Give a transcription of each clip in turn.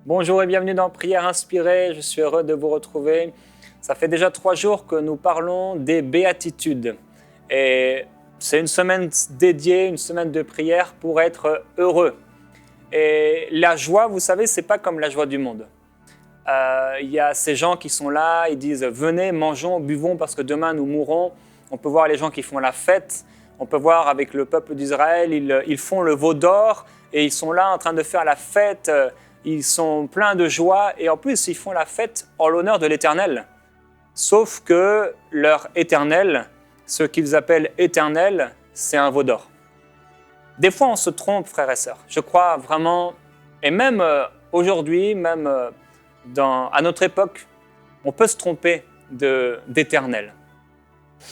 Bonjour et bienvenue dans Prière Inspirée, je suis heureux de vous retrouver. Ça fait déjà 3 jours que nous parlons des béatitudes. Et c'est une semaine dédiée, une semaine de prière pour être heureux. Et la joie, vous savez, c'est pas comme la joie du monde. Il y a ces gens qui sont là, ils disent « Venez, mangeons, buvons parce que demain nous mourrons ». On peut voir les gens qui font la fête. On peut voir avec le peuple d'Israël, ils font le veau d'or et ils sont là en train de faire la fête. Ils sont pleins de joie et en plus, ils font la fête en l'honneur de l'Éternel. Sauf que leur Éternel, ce qu'ils appellent Éternel, c'est un veau d'or. Des fois, on se trompe, frères et sœurs. Je crois vraiment, et même aujourd'hui, même à notre époque, on peut se tromper d'Éternel.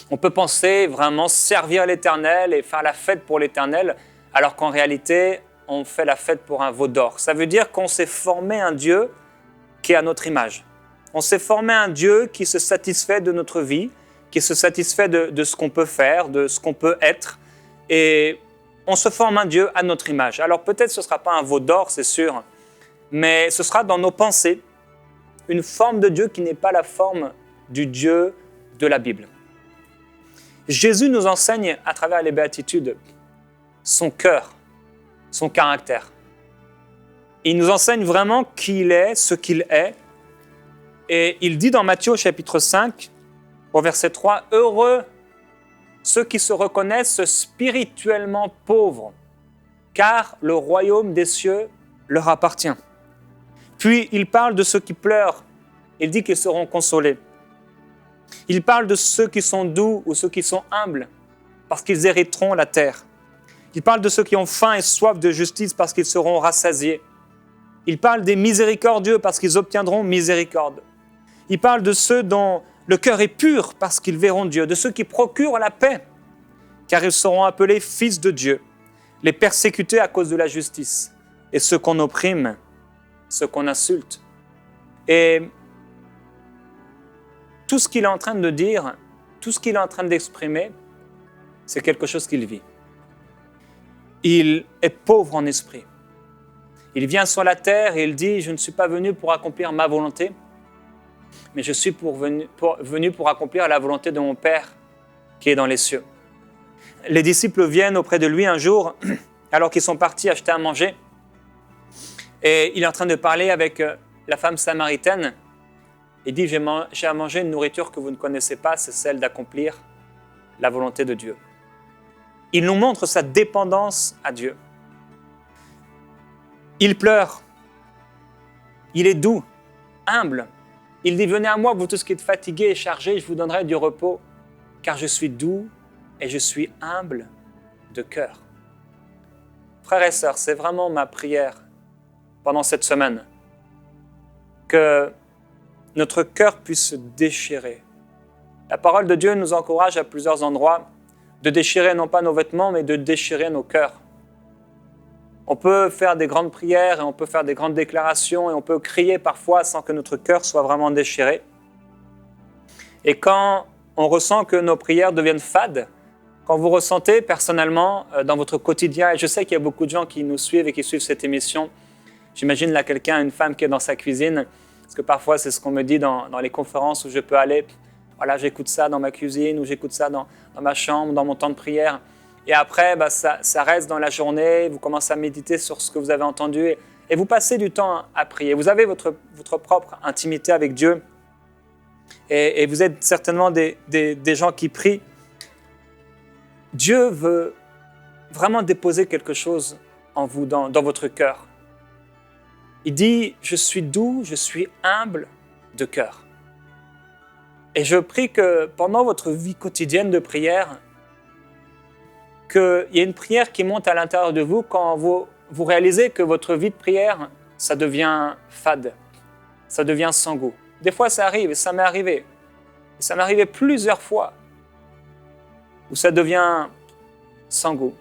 On peut penser vraiment servir l'Éternel et faire la fête pour l'Éternel, alors qu'en réalité, on fait la fête pour un veau d'or. Ça veut dire qu'on s'est formé un Dieu qui est à notre image. On s'est formé un Dieu qui se satisfait de notre vie, qui se satisfait de ce qu'on peut faire, de ce qu'on peut être. Et on se forme un Dieu à notre image. Alors peut-être ce ne sera pas un veau d'or, c'est sûr, mais ce sera dans nos pensées une forme de Dieu qui n'est pas la forme du Dieu de la Bible. Jésus nous enseigne à travers les béatitudes son cœur, son caractère. Il nous enseigne vraiment qui il est, ce qu'il est. Et il dit dans Matthieu au chapitre 5, au verset 3, « Heureux ceux qui se reconnaissent spirituellement pauvres, car le royaume des cieux leur appartient. » Puis il parle de ceux qui pleurent. Il dit qu'ils seront consolés. Il parle de ceux qui sont doux ou ceux qui sont humbles, parce qu'ils hériteront la terre. Il parle de ceux qui ont faim et soif de justice parce qu'ils seront rassasiés. Il parle des miséricordieux parce qu'ils obtiendront miséricorde. Il parle de ceux dont le cœur est pur parce qu'ils verront Dieu, de ceux qui procurent la paix, car ils seront appelés fils de Dieu, les persécutés à cause de la justice, et ceux qu'on opprime, ceux qu'on insulte. Et tout ce qu'il est en train de dire, tout ce qu'il est en train d'exprimer, c'est quelque chose qu'il vit. Il est pauvre en esprit. Il vient sur la terre et il dit « Je ne suis pas venu pour accomplir ma volonté, mais je suis venu pour accomplir la volonté de mon Père qui est dans les cieux. » Les disciples viennent auprès de lui un jour, alors qu'ils sont partis acheter à manger, et il est en train de parler avec la femme samaritaine. Il dit « J'ai à manger une nourriture que vous ne connaissez pas, c'est celle d'accomplir la volonté de Dieu. » Il nous montre sa dépendance à Dieu. Il pleure. Il est doux, humble. Il dit « Venez à moi, vous tous qui êtes fatigués et chargés, je vous donnerai du repos, car je suis doux et je suis humble de cœur. » Frères et sœurs, c'est vraiment ma prière pendant cette semaine, que notre cœur puisse se déchirer. La parole de Dieu nous encourage à plusieurs endroits de déchirer non pas nos vêtements, mais de déchirer nos cœurs. On peut faire des grandes prières et on peut faire des grandes déclarations et on peut crier parfois sans que notre cœur soit vraiment déchiré. Et quand on ressent que nos prières deviennent fades, quand vous ressentez personnellement dans votre quotidien, et je sais qu'il y a beaucoup de gens qui nous suivent et qui suivent cette émission, j'imagine là quelqu'un, une femme qui est dans sa cuisine, parce que parfois c'est ce qu'on me dit dans les conférences où je peux aller. Voilà, j'écoute ça dans ma cuisine ou j'écoute ça dans ma chambre, dans mon temps de prière. Et après, ça reste dans la journée, vous commencez à méditer sur ce que vous avez entendu et vous passez du temps à prier. Vous avez votre propre intimité avec Dieu et vous êtes certainement des gens qui prient. Dieu veut vraiment déposer quelque chose en vous, dans votre cœur. Il dit « Je suis doux, je suis humble de cœur ». Et je prie que pendant votre vie quotidienne de prière, qu'il y ait une prière qui monte à l'intérieur de vous quand vous réalisez que votre vie de prière, ça devient fade, ça devient sans goût. Des fois, ça arrive, et ça m'est arrivé. Et ça m'est arrivé plusieurs fois, où ça devient sans goût.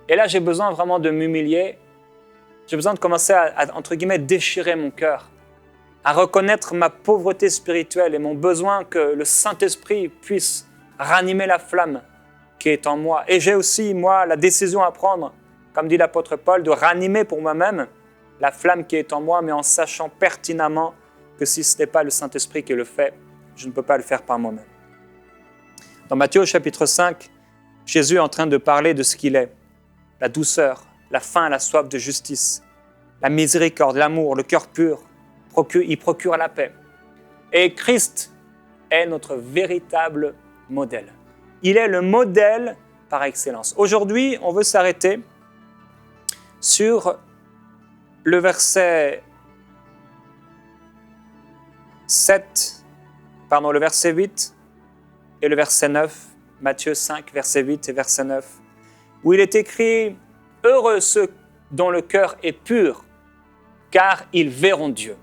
Et là, j'ai besoin vraiment de m'humilier. J'ai besoin de commencer à entre guillemets, déchirer mon cœur, à reconnaître ma pauvreté spirituelle et mon besoin que le Saint-Esprit puisse ranimer la flamme qui est en moi. Et j'ai aussi, moi, la décision à prendre, comme dit l'apôtre Paul, de ranimer pour moi-même la flamme qui est en moi, mais en sachant pertinemment que si ce n'est pas le Saint-Esprit qui le fait, je ne peux pas le faire par moi-même. Dans Matthieu au chapitre 5, Jésus est en train de parler de ce qu'il est, la douceur, la faim, la soif de justice, la miséricorde, l'amour, le cœur pur, il procure la paix. Et Christ est notre véritable modèle. Il est le modèle par excellence. Aujourd'hui, on veut s'arrêter sur le verset 8 et le verset 9, Matthieu 5, verset 8 et verset 9, où il est écrit « Heureux ceux dont le cœur est pur, car ils verront Dieu.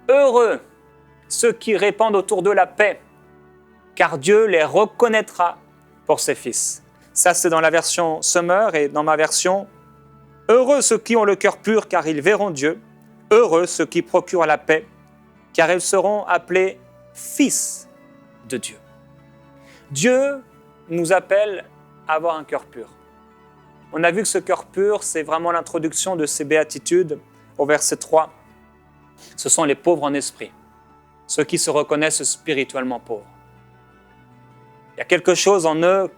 Heureux ceux qui répandent autour d'eux la paix, car Dieu les reconnaîtra pour ses fils. » Ça, c'est dans la version Summer, et dans ma version, « Heureux ceux qui ont le cœur pur, car ils verront Dieu. Heureux ceux qui procurent la paix, car ils seront appelés fils de Dieu. » Dieu nous appelle à avoir un cœur pur. On a vu que ce cœur pur, c'est vraiment l'introduction de ces béatitudes au verset 3. Ce sont les pauvres en esprit, ceux qui se reconnaissent spirituellement pauvres. Il y a quelque chose en eux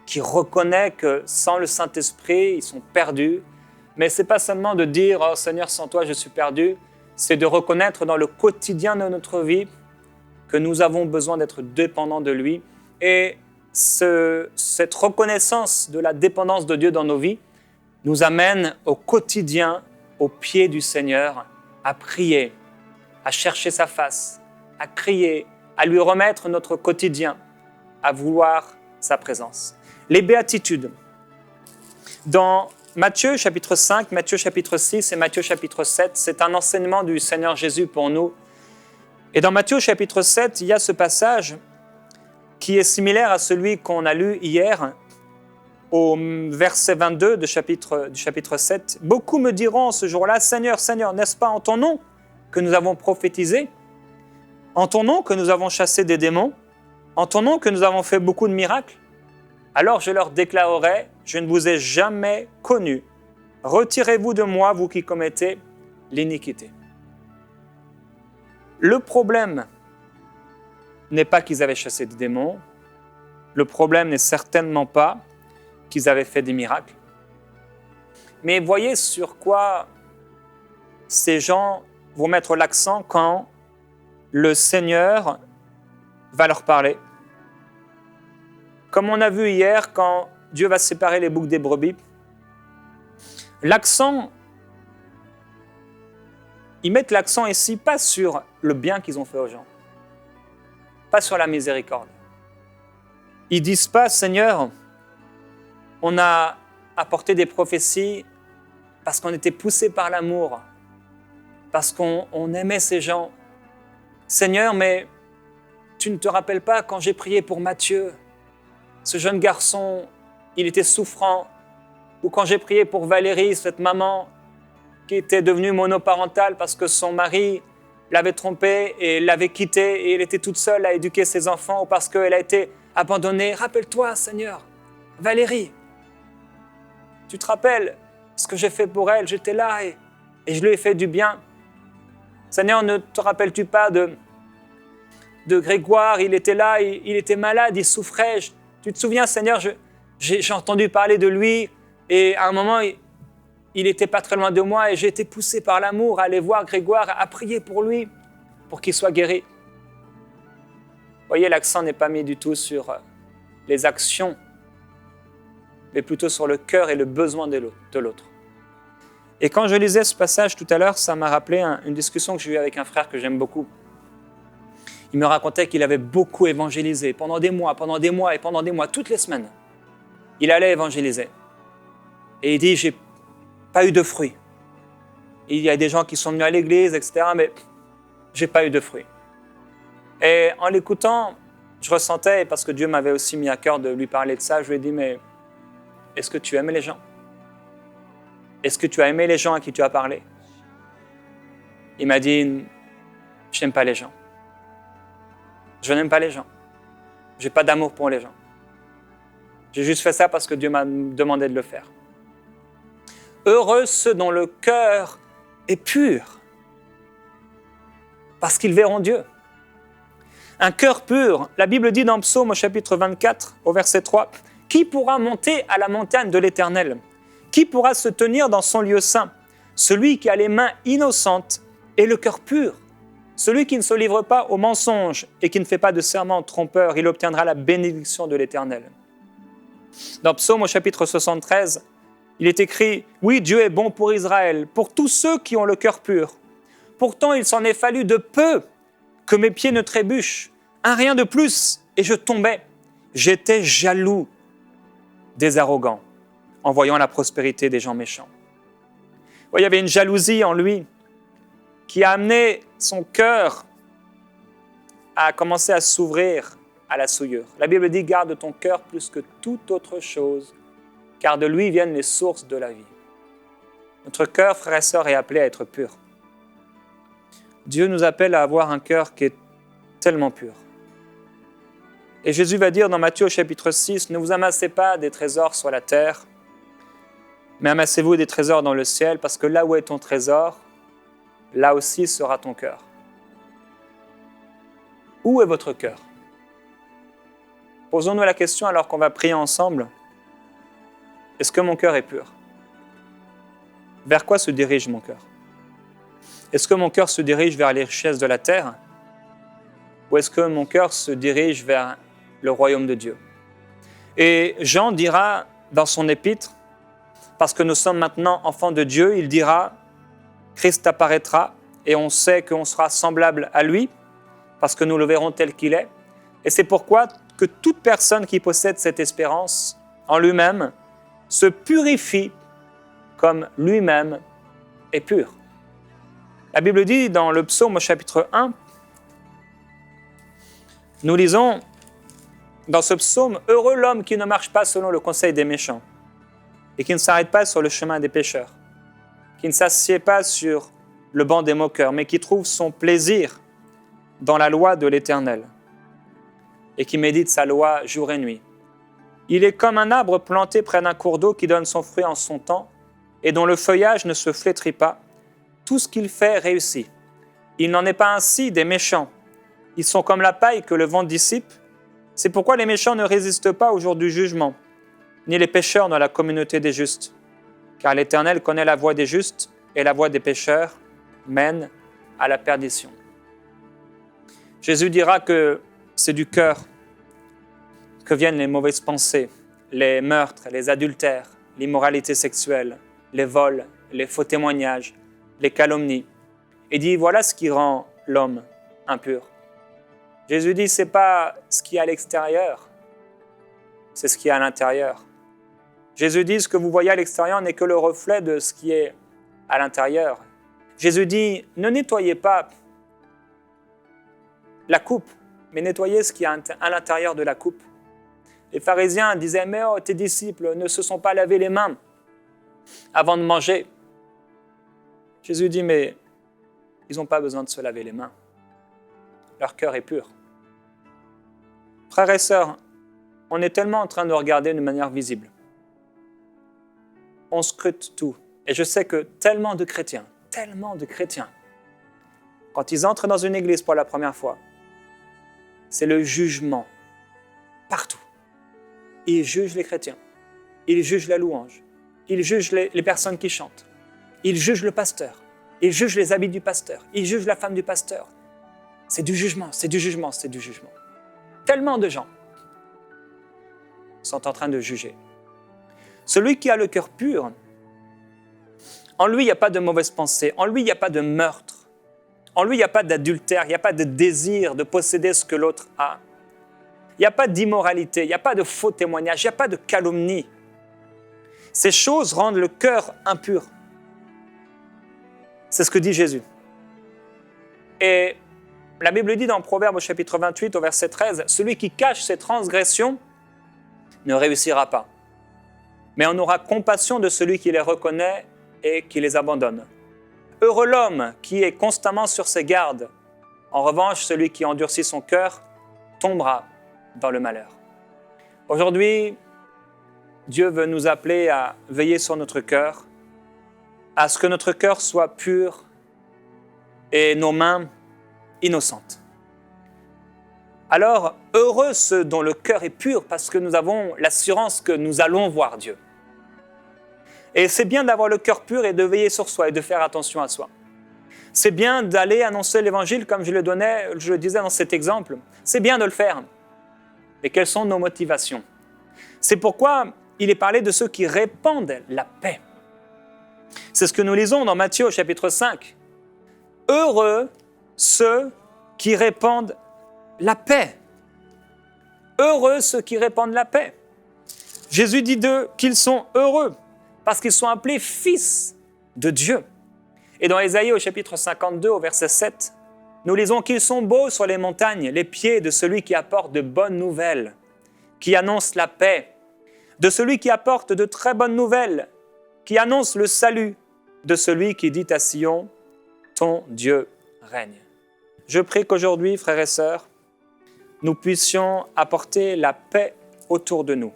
qui reconnaît que sans le Saint-Esprit, ils sont perdus. Mais ce n'est pas seulement de dire « Oh Seigneur, sans toi, je suis perdu », c'est de reconnaître dans le quotidien de notre vie que nous avons besoin d'être dépendants de lui. Et cette reconnaissance de la dépendance de Dieu dans nos vies nous amène au quotidien, au pied du Seigneur, à prier, à chercher sa face, à crier, à lui remettre notre quotidien, à vouloir sa présence. Les béatitudes. Dans Matthieu chapitre 5, Matthieu chapitre 6 et Matthieu chapitre 7, c'est un enseignement du Seigneur Jésus pour nous. Et dans Matthieu chapitre 7, il y a ce passage qui est similaire à celui qu'on a lu hier, au verset 22 du chapitre 7. « Beaucoup me diront ce jour-là, Seigneur, Seigneur, n'est-ce pas en ton nom que nous avons prophétisé? En ton nom que nous avons chassé des démons? En ton nom que nous avons fait beaucoup de miracles? Alors je leur déclarerai, je ne vous ai jamais connu. Retirez-vous de moi, vous qui commettez l'iniquité. » Le problème n'est pas qu'ils avaient chassé des démons. Le problème n'est certainement pas qu'ils avaient fait des miracles. Mais voyez sur quoi ces gens vont mettre l'accent quand le Seigneur va leur parler. Comme on a vu hier, quand Dieu va séparer les boucs des brebis, ils mettent l'accent ici pas sur le bien qu'ils ont fait aux gens, pas sur la miséricorde. Ils disent pas, Seigneur, on a apporté des prophéties parce qu'on était poussé par l'amour, parce qu'on aimait ces gens. Seigneur, mais tu ne te rappelles pas quand j'ai prié pour Matthieu, ce jeune garçon, il était souffrant, ou quand j'ai prié pour Valérie, cette maman qui était devenue monoparentale parce que son mari l'avait trompée et l'avait quittée et elle était toute seule à éduquer ses enfants ou parce qu'elle a été abandonnée. Rappelle-toi, Seigneur, Valérie, tu te rappelles ce que j'ai fait pour elle? J'étais là et je lui ai fait du bien. Seigneur, ne te rappelles-tu pas de Grégoire? Il était là, il était malade, il souffrait. Tu te souviens, Seigneur, j'ai entendu parler de lui et à un moment, il n'était pas très loin de moi et j'ai été poussé par l'amour à aller voir Grégoire, à prier pour lui, pour qu'il soit guéri. Vous voyez, l'accent n'est pas mis du tout sur les actions, mais plutôt sur le cœur et le besoin de l'autre. Et quand je lisais ce passage tout à l'heure, ça m'a rappelé une discussion que j'ai eue avec un frère que j'aime beaucoup. Il me racontait qu'il avait beaucoup évangélisé pendant des mois, toutes les semaines. Il allait évangéliser. Et il dit, j'ai pas eu de fruits. Il y a des gens qui sont venus à l'église, etc., mais j'ai pas eu de fruits. Et en l'écoutant, je ressentais, parce que Dieu m'avait aussi mis à cœur de lui parler de ça, je lui ai dit, mais est-ce que tu aimes les gens? Est-ce que tu as aimé les gens à qui tu as parlé? Il m'a dit, je n'aime pas les gens. Je n'aime pas les gens. Je n'ai pas d'amour pour les gens. J'ai juste fait ça parce que Dieu m'a demandé de le faire. Heureux ceux dont le cœur est pur, parce qu'ils verront Dieu. Un cœur pur, la Bible dit dans Psaume au chapitre 24, au verset 3, « Qui pourra monter à la montagne de l'Éternel? Qui pourra se tenir dans son lieu saint? Celui qui a les mains innocentes et le cœur pur. Celui qui ne se livre pas au mensonge et qui ne fait pas de serment trompeur, il obtiendra la bénédiction de l'Éternel. » Dans Psaume au chapitre 73, il est écrit « Oui, Dieu est bon pour Israël, pour tous ceux qui ont le cœur pur. Pourtant, il s'en est fallu de peu que mes pieds ne trébuchent. Un rien de plus, et je tombais. J'étais jaloux des arrogants, en voyant la prospérité des gens méchants. » Il y avait une jalousie en lui qui a amené son cœur à commencer à s'ouvrir à la souillure. La Bible dit « Garde ton cœur plus que toute autre chose, car de lui viennent les sources de la vie. » Notre cœur, frères et sœurs, est appelé à être pur. Dieu nous appelle à avoir un cœur qui est tellement pur. Et Jésus va dire dans Matthieu au chapitre 6, « Ne vous amassez pas des trésors sur la terre, mais amassez-vous des trésors dans le ciel, parce que là où est ton trésor, là aussi sera ton cœur. » Où est votre cœur? Posons-nous la question alors qu'on va prier ensemble. Est-ce que mon cœur est pur? Vers quoi se dirige mon cœur? Est-ce que mon cœur se dirige vers les richesses de la terre? Ou est-ce que mon cœur se dirige vers le royaume de Dieu? Et Jean dira dans son épître, parce que nous sommes maintenant enfants de Dieu, il dira, Christ apparaîtra et on sait qu'on sera semblable à lui, parce que nous le verrons tel qu'il est. Et c'est pourquoi que toute personne qui possède cette espérance en lui-même se purifie comme lui-même est pur. La Bible dit dans le psaume au chapitre 1, nous lisons dans ce psaume, « Heureux l'homme qui ne marche pas selon le conseil des méchants et qui ne s'arrête pas sur le chemin des pécheurs, qui ne s'assied pas sur le banc des moqueurs, mais qui trouve son plaisir dans la loi de l'Éternel et qui médite sa loi jour et nuit. Il est comme un arbre planté près d'un cours d'eau qui donne son fruit en son temps et dont le feuillage ne se flétrit pas. Tout ce qu'il fait réussit. Il n'en est pas ainsi des méchants. Ils sont comme la paille que le vent dissipe. C'est pourquoi les méchants ne résistent pas au jour du jugement, ni les pécheurs dans la communauté des justes. Car l'Éternel connaît la voie des justes et la voie des pécheurs mène à la perdition. » Jésus dira que c'est du cœur que viennent les mauvaises pensées, les meurtres, les adultères, l'immoralité sexuelle, les vols, les faux témoignages, les calomnies. Et dit, voilà ce qui rend l'homme impur. Jésus dit, ce n'est pas ce qui est à l'extérieur, c'est ce qui est à l'intérieur. Jésus dit, ce que vous voyez à l'extérieur n'est que le reflet de ce qui est à l'intérieur. Jésus dit, ne nettoyez pas la coupe, mais nettoyez ce qui est à l'intérieur de la coupe. Les pharisiens disaient, mais oh, tes disciples ne se sont pas lavés les mains avant de manger. Jésus dit, mais ils n'ont pas besoin de se laver les mains. Leur cœur est pur. Frères et sœurs, on est tellement en train de regarder de manière visible. On scrute tout. Et je sais que tellement de chrétiens, quand ils entrent dans une église pour la première fois, c'est le jugement partout. Ils jugent les chrétiens, ils jugent la louange, ils jugent les personnes qui chantent, ils jugent le pasteur, ils jugent les habits du pasteur, ils jugent la femme du pasteur. C'est du jugement, c'est du jugement, c'est du jugement. Tellement de gens sont en train de juger. Celui qui a le cœur pur, en lui, il n'y a pas de mauvaise pensée, en lui, il n'y a pas de meurtre, en lui, il n'y a pas d'adultère, il n'y a pas de désir de posséder ce que l'autre a. Il n'y a pas d'immoralité, il n'y a pas de faux témoignages, il n'y a pas de calomnie. Ces choses rendent le cœur impur. C'est ce que dit Jésus. Et la Bible dit dans Proverbe au chapitre 28, au verset 13, « Celui qui cache ses transgressions ne réussira pas. Mais on aura compassion de celui qui les reconnaît et qui les abandonne. Heureux l'homme qui est constamment sur ses gardes. En revanche, celui qui endurcit son cœur tombera dans le malheur. » Aujourd'hui, Dieu veut nous appeler à veiller sur notre cœur à ce que notre cœur soit pur et nos mains innocentes. Alors, heureux ceux dont le cœur est pur parce que nous avons l'assurance que nous allons voir Dieu. Et c'est bien d'avoir le cœur pur et de veiller sur soi et de faire attention à soi. C'est bien d'aller annoncer l'évangile comme je le disais dans cet exemple. C'est bien de le faire. Mais quelles sont nos motivations? C'est pourquoi il est parlé de ceux qui répandent la paix. C'est ce que nous lisons dans Matthieu au chapitre 5. Heureux ceux qui répandent la paix. Heureux ceux qui répandent la paix. Jésus dit d'eux qu'ils sont heureux parce qu'ils sont appelés fils de Dieu. Et dans Ésaïe au chapitre 52 au verset 7, nous lisons qu'ils sont beaux sur les montagnes, les pieds de celui qui apporte de bonnes nouvelles, qui annonce la paix, de celui qui apporte de très bonnes nouvelles, qui annonce le salut, de celui qui dit à Sion, ton Dieu règne. Je prie qu'aujourd'hui, frères et sœurs, nous puissions apporter la paix autour de nous.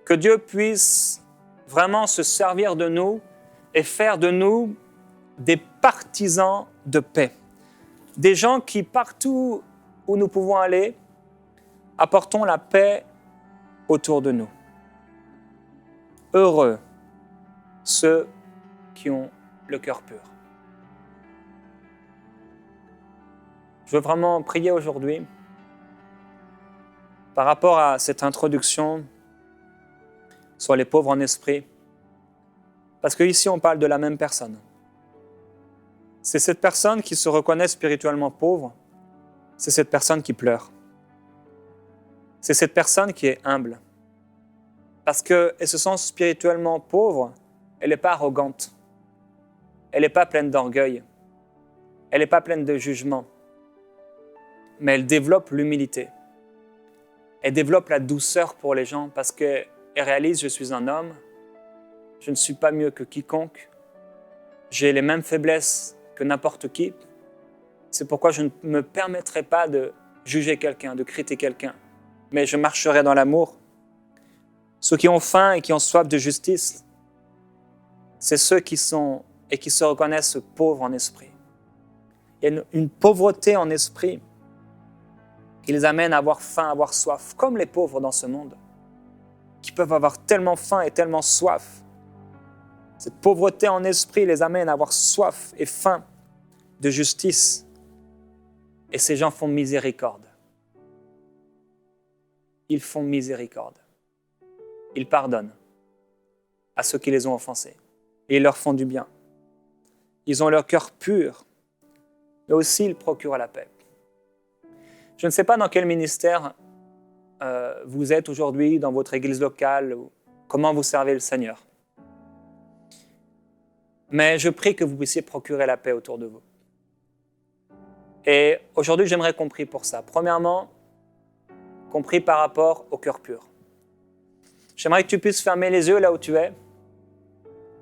Que Dieu puisse vraiment se servir de nous et faire de nous des partisans de paix. Des gens qui, partout où nous pouvons aller, apportons la paix autour de nous. Heureux ceux qui ont le cœur pur. Je veux vraiment prier aujourd'hui par rapport à cette introduction sur les pauvres en esprit, parce qu'ici on parle de la même personne. C'est cette personne qui se reconnaît spirituellement pauvre, c'est cette personne qui pleure. C'est cette personne qui est humble. Parce qu'elle se sent spirituellement pauvre, elle n'est pas arrogante, elle n'est pas pleine d'orgueil, elle n'est pas pleine de jugement, mais elle développe l'humilité. Elle développe la douceur pour les gens parce qu'elle réalise, je suis un homme, je ne suis pas mieux que quiconque, j'ai les mêmes faiblesses que n'importe qui, c'est pourquoi je ne me permettrai pas de juger quelqu'un, de critiquer quelqu'un, mais je marcherai dans l'amour. Ceux qui ont faim et qui ont soif de justice, c'est ceux qui sont et qui se reconnaissent pauvres en esprit. Il y a une pauvreté en esprit qui les amène à avoir faim, à avoir soif, comme les pauvres dans ce monde, qui peuvent avoir tellement faim et tellement soif. Cette pauvreté en esprit les amène à avoir soif et faim de justice. Et ces gens font miséricorde. Ils font miséricorde. Ils pardonnent à ceux qui les ont offensés. Et ils leur font du bien. Ils ont leur cœur pur, mais aussi ils procurent la paix. Je ne sais pas dans quel ministère vous êtes aujourd'hui, dans votre église locale, ou comment vous servez le Seigneur. Mais je prie que vous puissiez procurer la paix autour de vous. Et aujourd'hui, j'aimerais qu'on prie pour ça. Premièrement, qu'on prie par rapport au cœur pur. J'aimerais que tu puisses fermer les yeux là où tu es,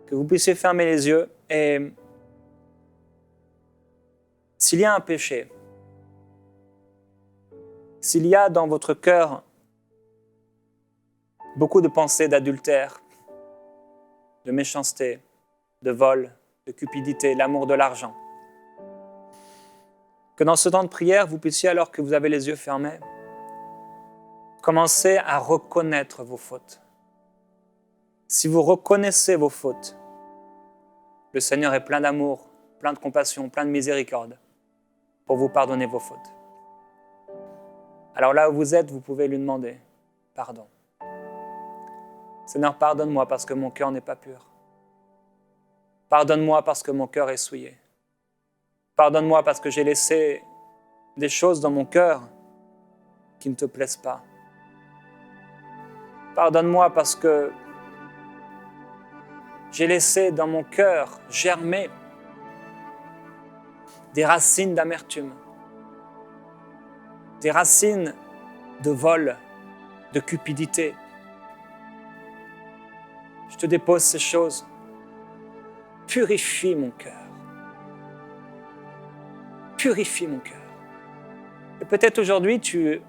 que vous puissiez fermer les yeux et s'il y a un péché, s'il y a dans votre cœur beaucoup de pensées d'adultère, de méchanceté, de vol, de cupidité, l'amour de l'argent, que dans ce temps de prière, vous puissiez, alors que vous avez les yeux fermés, commencer à reconnaître vos fautes. Si vous reconnaissez vos fautes, le Seigneur est plein d'amour, plein de compassion, plein de miséricorde pour vous pardonner vos fautes. Alors là où vous êtes, vous pouvez lui demander pardon. Seigneur, pardonne-moi parce que mon cœur n'est pas pur. Pardonne-moi parce que mon cœur est souillé. Pardonne-moi parce que j'ai laissé des choses dans mon cœur qui ne te plaisent pas. Pardonne-moi parce que j'ai laissé dans mon cœur germer des racines d'amertume, des racines de vol, de cupidité. Je te dépose ces choses. Purifie mon cœur. Purifie mon cœur. Et peut-être aujourd'hui, tu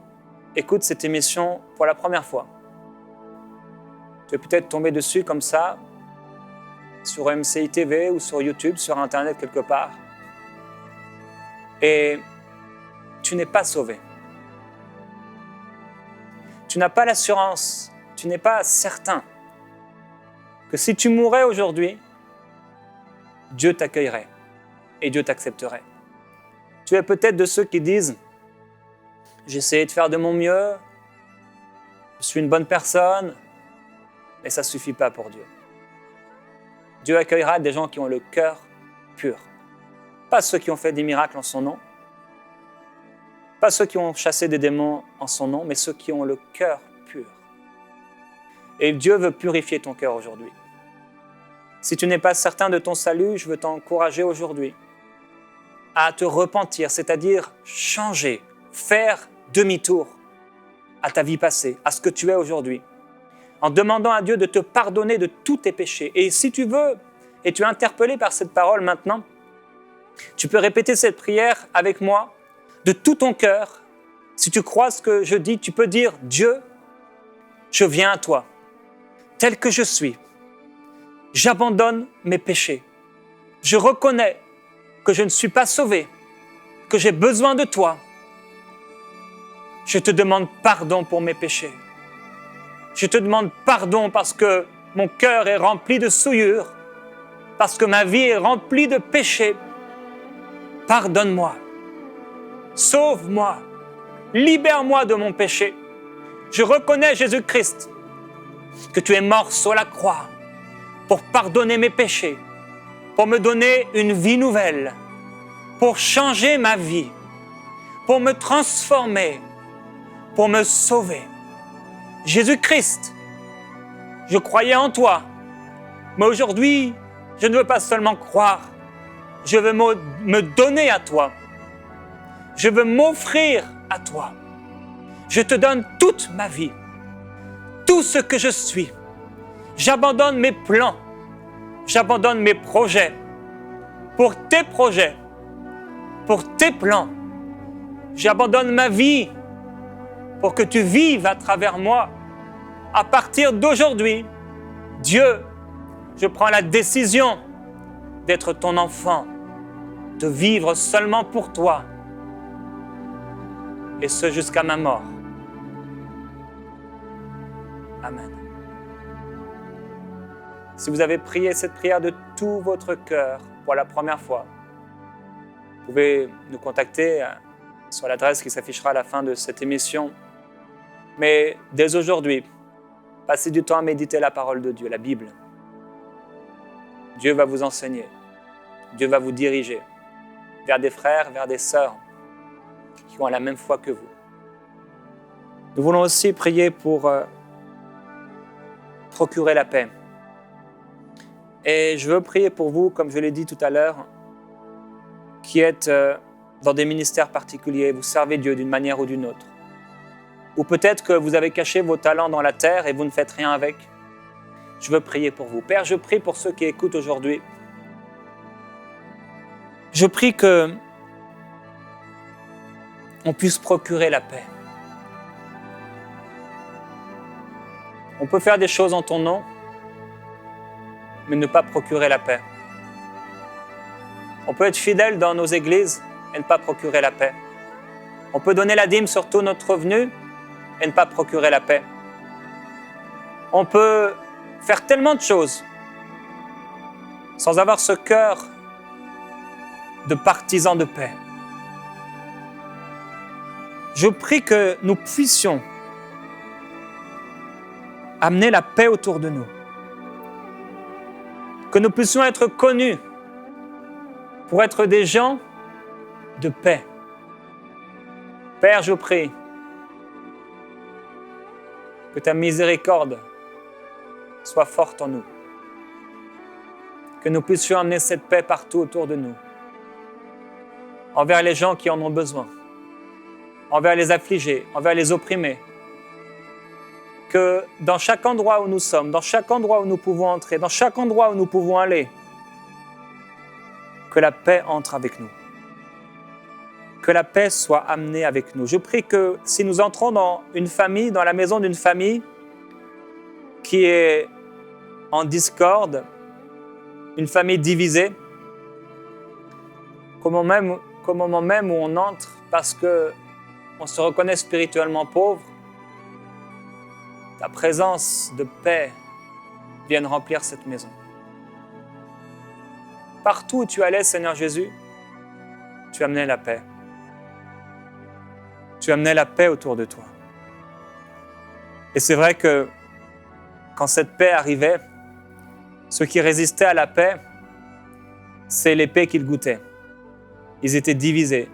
écoutes cette émission pour la première fois. Tu es peut-être tombé dessus comme ça, sur MCI TV ou sur YouTube, sur Internet quelque part. Et tu n'es pas sauvé. Tu n'as pas l'assurance, tu n'es pas certain que si tu mourais aujourd'hui, Dieu t'accueillerait et Dieu t'accepterait. Tu es peut-être de ceux qui disent « J'ai essayé de faire de mon mieux, je suis une bonne personne, mais ça ne suffit pas pour Dieu. » Dieu accueillera des gens qui ont le cœur pur. Pas ceux qui ont fait des miracles en son nom, pas ceux qui ont chassé des démons en son nom, mais ceux qui ont le cœur pur. Et Dieu veut purifier ton cœur aujourd'hui. Si tu n'es pas certain de ton salut, je veux t'encourager aujourd'hui à te repentir, c'est-à-dire changer, faire demi-tour à ta vie passée, à ce que tu es aujourd'hui, en demandant à Dieu de te pardonner de tous tes péchés. Et si tu veux, et tu es interpellé par cette parole maintenant, tu peux répéter cette prière avec moi de tout ton cœur. Si tu crois ce que je dis, tu peux dire « Dieu, je viens à toi, tel que je suis. J'abandonne mes péchés. Je reconnais que je ne suis pas sauvé, que j'ai besoin de toi. Je te demande pardon pour mes péchés. Je te demande pardon parce que mon cœur est rempli de souillures, parce que ma vie est remplie de péchés. Pardonne-moi. Sauve-moi. Libère-moi de mon péché. Je reconnais, Jésus-Christ, que tu es mort sur la croix pour pardonner mes péchés, pour me donner une vie nouvelle, pour changer ma vie, pour me transformer, pour me sauver. Jésus-Christ, je croyais en toi, mais aujourd'hui, je ne veux pas seulement croire, je veux me donner à toi. Je veux m'offrir à toi. Je te donne toute ma vie, tout ce que je suis. J'abandonne mes plans, j'abandonne mes projets pour tes projets, pour tes plans. J'abandonne ma vie pour que tu vives à travers moi. À partir d'aujourd'hui, Dieu, je prends la décision d'être ton enfant, de vivre seulement pour toi, et ce jusqu'à ma mort. Amen. Si vous avez prié cette prière de tout votre cœur pour la première fois, vous pouvez nous contacter sur l'adresse qui s'affichera à la fin de cette émission. Mais dès aujourd'hui, passez du temps à méditer la parole de Dieu, la Bible. Dieu va vous enseigner. Dieu va vous diriger vers des frères, vers des sœurs qui ont la même foi que vous. Nous voulons aussi prier pour procurer la paix. Et je veux prier pour vous, comme je l'ai dit tout à l'heure, qui êtes dans des ministères particuliers, vous servez Dieu d'une manière ou d'une autre. Ou peut-être que vous avez caché vos talents dans la terre et vous ne faites rien avec. Je veux prier pour vous. Père, je prie pour ceux qui écoutent aujourd'hui. Je prie que on puisse procurer la paix. On peut faire des choses en ton nom, mais ne pas procurer la paix. On peut être fidèle dans nos églises et ne pas procurer la paix. On peut donner la dîme sur tout notre revenu et ne pas procurer la paix. On peut faire tellement de choses sans avoir ce cœur de partisan de paix. Je prie que nous puissions amener la paix autour de nous. Que nous puissions être connus pour être des gens de paix. Père, je prie que ta miséricorde soit forte en nous. Que nous puissions amener cette paix partout autour de nous. Envers les gens qui en ont besoin. Envers les affligés, envers les opprimés. Que dans chaque endroit où nous sommes, dans chaque endroit où nous pouvons entrer, dans chaque endroit où nous pouvons aller, que la paix entre avec nous. Que la paix soit amenée avec nous. Je prie que si nous entrons dans une famille, dans la maison d'une famille qui est en discorde, une famille divisée, qu'au moment même où on entre parce qu'on se reconnaît spirituellement pauvre, ta présence de paix vienne remplir cette maison. Partout où tu allais, Seigneur Jésus, tu amenais la paix. Tu amenais la paix autour de toi. Et c'est vrai que quand cette paix arrivait, ceux qui résistaient à la paix, c'est l'épée qu'ils goûtaient. Ils étaient divisés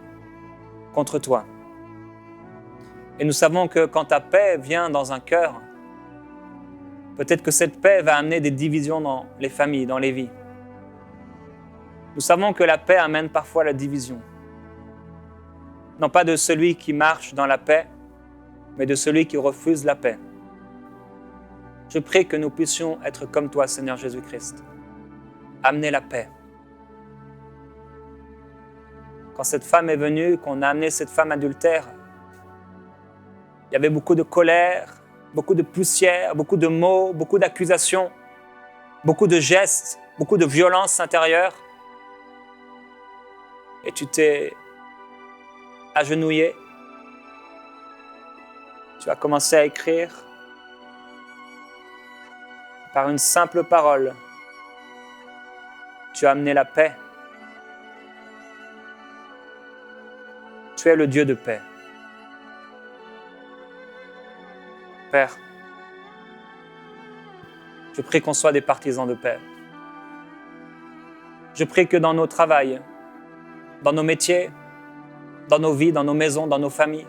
contre toi. Et nous savons que quand ta paix vient dans un cœur, peut-être que cette paix va amener des divisions dans les familles, dans les vies. Nous savons que la paix amène parfois la division. Non pas de celui qui marche dans la paix, mais de celui qui refuse la paix. Je prie que nous puissions être comme toi, Seigneur Jésus-Christ. Amener la paix. Quand cette femme est venue, qu'on a amené cette femme adultère, il y avait beaucoup de colère, beaucoup de poussière, beaucoup de mots, beaucoup d'accusations, beaucoup de gestes, beaucoup de violence intérieure. Et tu t'es agenouillé. Tu as commencé à écrire par une simple parole. Tu as amené la paix. Tu es le Dieu de paix. Père, je prie qu'on soit des partisans de paix. Je prie que dans nos travails, dans nos métiers, dans nos vies, dans nos maisons, dans nos familles,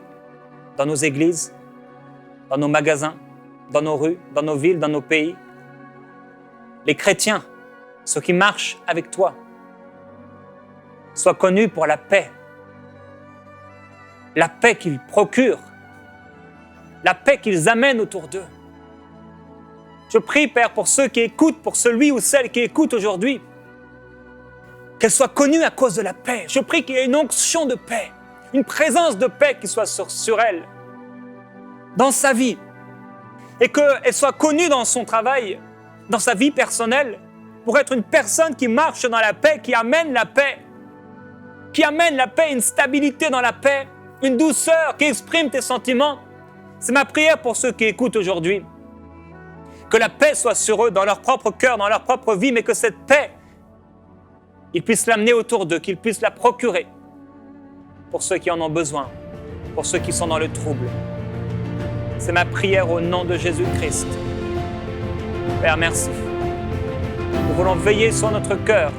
dans nos églises, dans nos magasins, dans nos rues, dans nos villes, dans nos pays, les chrétiens, ceux qui marchent avec toi, soient connus pour la paix qu'ils procurent, la paix qu'ils amènent autour d'eux. Je prie, Père, pour ceux qui écoutent, pour celui ou celle qui écoute aujourd'hui, qu'elle soit connue à cause de la paix. Je prie qu'il y ait une onction de paix, une présence de paix qui soit sur elle, dans sa vie, et qu'elle soit connue dans son travail, dans sa vie personnelle, pour être une personne qui marche dans la paix, qui amène la paix, une stabilité dans la paix, une douceur qui exprime tes sentiments. C'est ma prière pour ceux qui écoutent aujourd'hui. Que la paix soit sur eux, dans leur propre cœur, dans leur propre vie, mais que cette paix, ils puissent l'amener autour d'eux, qu'ils puissent la procurer pour ceux qui en ont besoin, pour ceux qui sont dans le trouble. C'est ma prière au nom de Jésus-Christ. Père, merci. Nous voulons veiller sur notre cœur